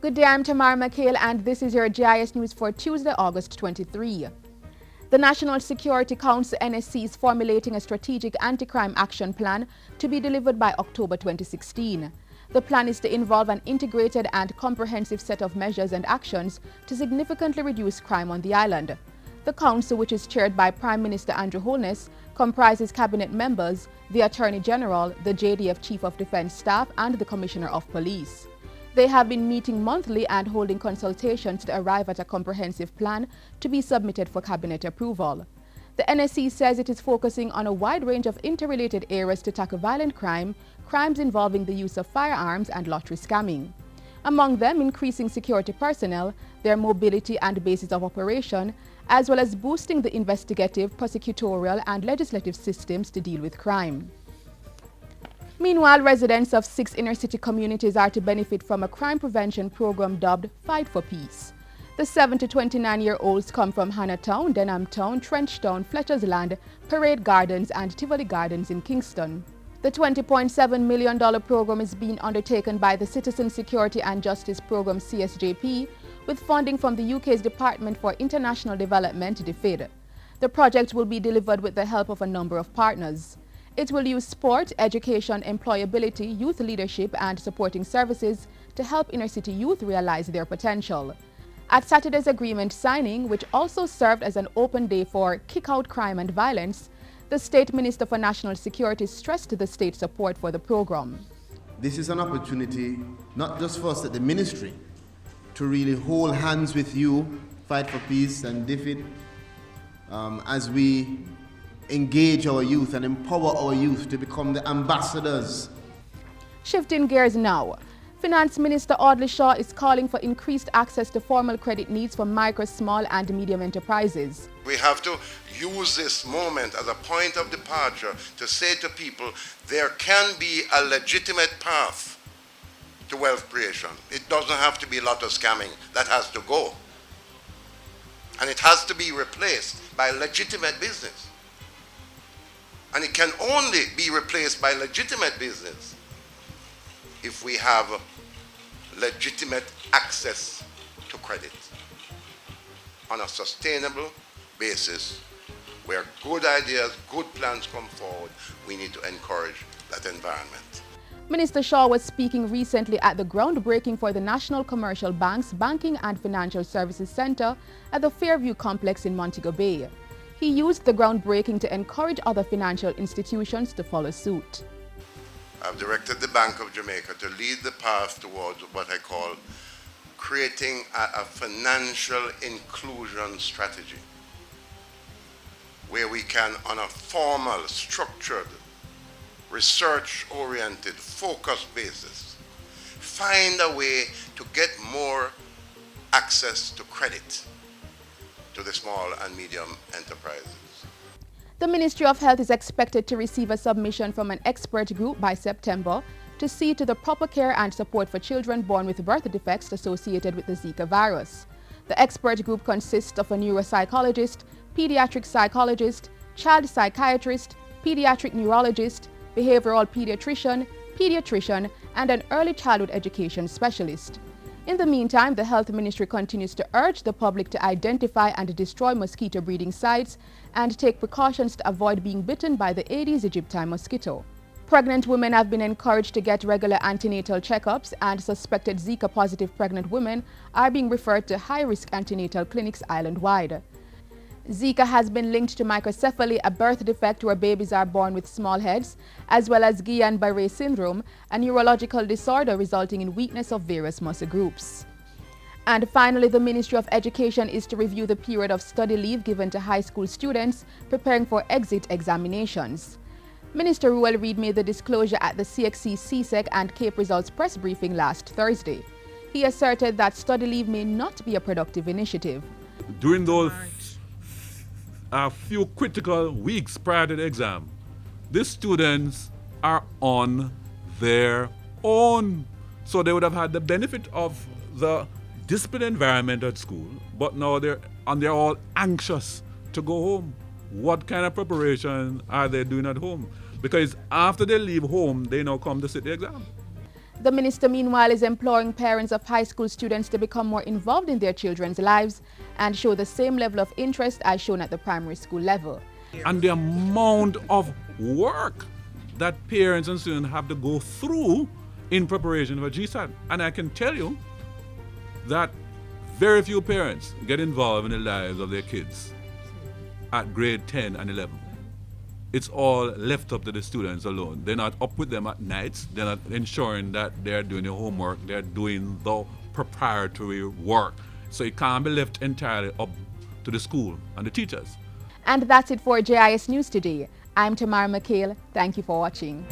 Good day, I'm Tamara McHale and this is your JIS News for Tuesday, August 23. The National Security Council NSC is formulating a strategic anti-crime action plan to be delivered by October 2016. The plan is to involve an integrated and comprehensive set of measures and actions to significantly reduce crime on the island. The council, which is chaired by Prime Minister Andrew Holness, comprises cabinet members, the Attorney General, the JDF Chief of Defence Staff and the Commissioner of Police. They have been meeting monthly and holding consultations to arrive at a comprehensive plan to be submitted for cabinet approval. The NSC says it is focusing on a wide range of interrelated areas to tackle violent crime, crimes involving the use of firearms and lottery scamming. Among them, increasing security personnel, their mobility and basis of operation, as well as boosting the investigative, prosecutorial and legislative systems to deal with crime. Meanwhile, residents of 6 inner-city communities are to benefit from a crime prevention program dubbed Fight for Peace. The 7 to 29-year-olds come from Hannahtown, Denhamtown, Trenchtown, Fletcher's Land, Parade Gardens and Tivoli Gardens in Kingston. The $20.7 million program is being undertaken by the Citizen Security and Justice Program CSJP with funding from the UK's Department for International Development, DFID. The project will be delivered with the help of a number of partners. It will use sport, education, employability, youth leadership and supporting services to help inner-city youth realize their potential. At Saturday's agreement signing, which also served as an open day for Kick Out Crime and Violence, the State Minister for National Security stressed the state's support for the program. This is an opportunity, not just for us at the ministry, to really hold hands with you, Fight for Peace and DFID, as we engage our youth and empower our youth to become the ambassadors. Shifting gears now, Finance Minister Audley Shaw is calling for increased access to formal credit needs for micro, small and medium enterprises. We have to use this moment as a point of departure to say to people there can be a legitimate path to wealth creation. It doesn't have to be a lot of scamming. That has to go. And it has to be replaced by legitimate business. And it can only be replaced by legitimate business if we have legitimate access to credit on a sustainable basis where good ideas, good plans come forward. We need to encourage that environment. Minister Shaw was speaking recently at the groundbreaking for the National Commercial Bank's Banking and Financial Services Center at the Fairview Complex in Montego Bay. He used the groundbreaking to encourage other financial institutions to follow suit. I've directed the Bank of Jamaica to lead the path towards what I call creating a financial inclusion strategy, where we can, on a formal, structured, research-oriented, focused basis, find a way to get more access to credit to the small and medium enterprises. The Ministry of Health is expected to receive a submission from an expert group by September to see to the proper care and support for children born with birth defects associated with the Zika virus. The expert group consists of a neuropsychologist, pediatric psychologist, child psychiatrist, pediatric neurologist, behavioral pediatrician, and an early childhood education specialist. In the meantime, the Health Ministry continues to urge the public to identify and destroy mosquito breeding sites and take precautions to avoid being bitten by the Aedes aegypti mosquito. Pregnant women have been encouraged to get regular antenatal checkups, and suspected Zika-positive pregnant women are being referred to high-risk antenatal clinics island-wide. Zika has been linked to microcephaly, a birth defect where babies are born with small heads, as well as Guillain-Barré syndrome, a neurological disorder resulting in weakness of various muscle groups. And finally, the Ministry of Education is to review the period of study leave given to high school students preparing for exit examinations. Minister Ruel Reid made the disclosure at the CXC, CSEC and Cape Results press briefing last Thursday. He asserted that study leave may not be a productive initiative. During those few critical weeks prior to the exam, the students are on their own. So they would have had the benefit of the disciplined environment at school, but now they're all anxious to go home. What kind of preparation are they doing at home? Because after they leave home, they now come to sit the exam. The minister, meanwhile, is imploring parents of high school students to become more involved in their children's lives and show the same level of interest as shown at the primary school level. And the amount of work that parents and students have to go through in preparation for GSAT. And I can tell you that very few parents get involved in the lives of their kids at grade 10 and 11. It's all left up to the students alone. They're not up with them at nights. They're not ensuring that they're doing the homework. They're doing the preparatory work. So it can't be left entirely up to the school and the teachers. And that's it for JIS News today. I'm Tamara McHale. Thank you for watching.